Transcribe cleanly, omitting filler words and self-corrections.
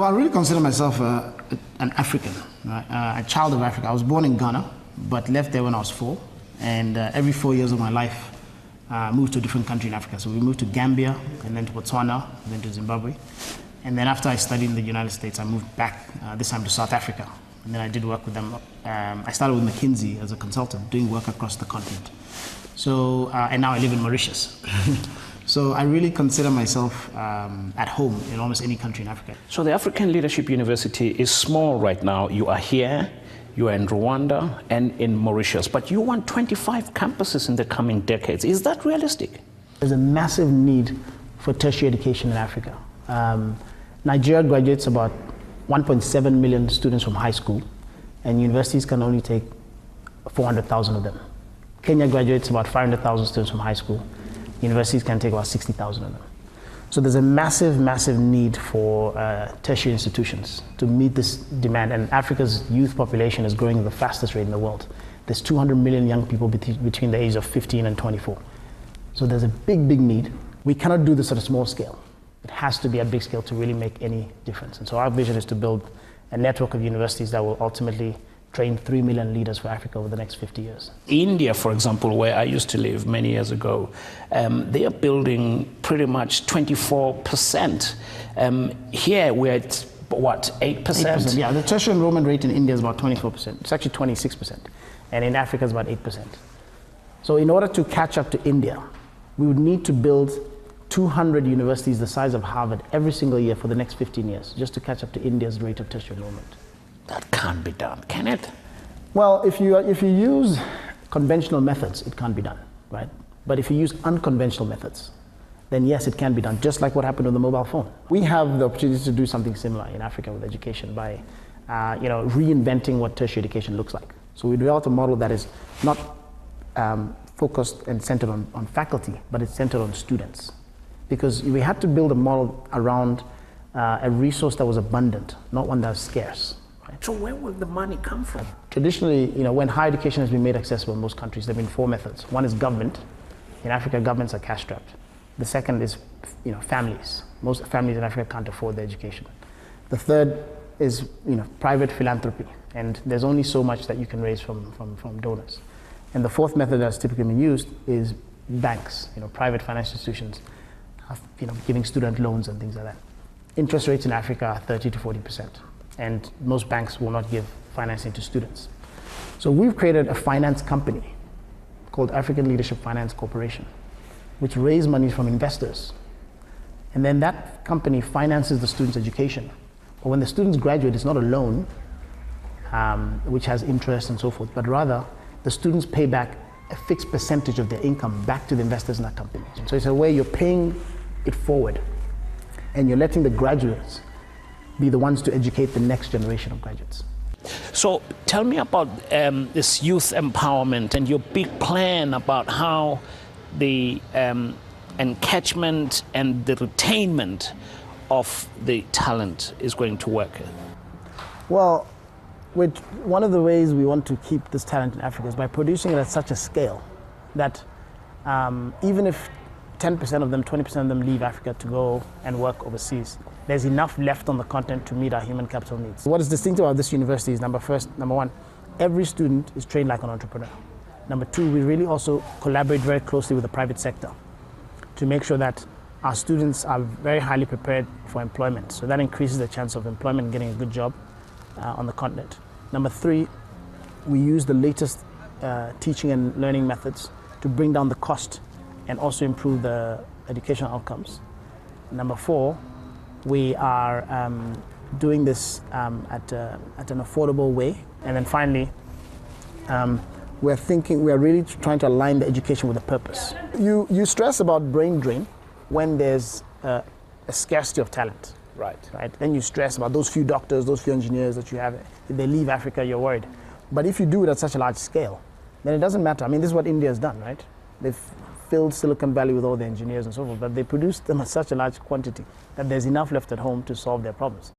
Well, I really consider myself an African, right? A child of Africa. I was born in Ghana, but left there when I was 4. And every 4 years of my life, moved to a different country in Africa. So we moved to Gambia, and then to Botswana, and then to Zimbabwe. And then after I studied in the United States, I moved back, this time to South Africa. And then I did work with them. I started with McKinsey as a consultant, doing work across the continent. So, and now I live in Mauritius. So I really consider myself at home in almost any country in Africa. So the African Leadership University is small right now. You are here, you are in Rwanda and in Mauritius, but you want 25 campuses in the coming decades. Is that realistic? There's a massive need for tertiary education in Africa. Nigeria graduates about 1.7 million students from high school, and universities can only take 400,000 of them. Kenya graduates about 500,000 students from high school. Universities can take about 60,000 of them. So there's a massive, massive need for tertiary institutions to meet this demand, and Africa's youth population is growing at the fastest rate in the world. There's 200 million young people between the ages of 15 and 24. So there's a big, big need. We cannot do this at a small scale. It has to be at big scale to really make any difference. And so our vision is to build a network of universities that will ultimately train 3 million leaders for Africa over the next 50 years. India, for example, where I used to live many years ago, they are building pretty much 24%. Here we're at, what, 8%? 8%, yeah. The tertiary enrollment rate in India is about 24%. It's actually 26%. And in Africa it's about 8%. So in order to catch up to India, we would need to build 200 universities the size of Harvard every single year for the next 15 years, just to catch up to India's rate of tertiary enrollment. That can't be done, can it? Well, if you use conventional methods, it can't be done, right? But if you use unconventional methods, then yes, it can be done, just like what happened with the mobile phone. We have the opportunity to do something similar in Africa with education by reinventing what tertiary education looks like. So we developed a model that is not focused and centered on faculty, but it's centered on students. Because we had to build a model around a resource that was abundant, not one that was scarce. So where will the money come from? Traditionally, when higher education has been made accessible in most countries, there have been 4 methods. One is government. In Africa, governments are cash-strapped. The second is, families. Most families in Africa can't afford their education. The third is, private philanthropy, and there's only so much that you can raise from donors. And the fourth method that's typically been used is banks, private financial institutions, giving student loans and things like that. Interest rates in Africa are 30 to 40%. And most banks will not give financing to students. So we've created a finance company called African Leadership Finance Corporation, which raises money from investors. And then that company finances the students' education. But when the students graduate, it's not a loan, which has interest and so forth, but rather the students pay back a fixed percentage of their income back to the investors in that company. So it's a way you're paying it forward, and you're letting the graduates be the ones to educate the next generation of graduates. So tell me about this youth empowerment and your big plan about how the encatchment and the retainment of the talent is going to work. Well, one of the ways we want to keep this talent in Africa is by producing it at such a scale that even if 10% of them, 20% of them leave Africa to go and work overseas, there's enough left on the continent to meet our human capital needs. What is distinctive about this university is number one, every student is trained like an entrepreneur. Number two, we really also collaborate very closely with the private sector to make sure that our students are very highly prepared for employment. So that increases the chance of employment and getting a good job on the continent. Number three, we use the latest teaching and learning methods to bring down the cost and also improve the educational outcomes. Number four, we are doing this at an affordable way. And then finally, we are really trying to align the education with a purpose. You stress about brain drain when there's a scarcity of talent. Right? Then you stress about those few doctors, those few engineers that you have. If they leave Africa, you're worried. But if you do it at such a large scale, then it doesn't matter. I mean, this is what India has done, right? They've filled Silicon Valley with all the engineers and so forth, but they produce them at such a large quantity that there's enough left at home to solve their problems.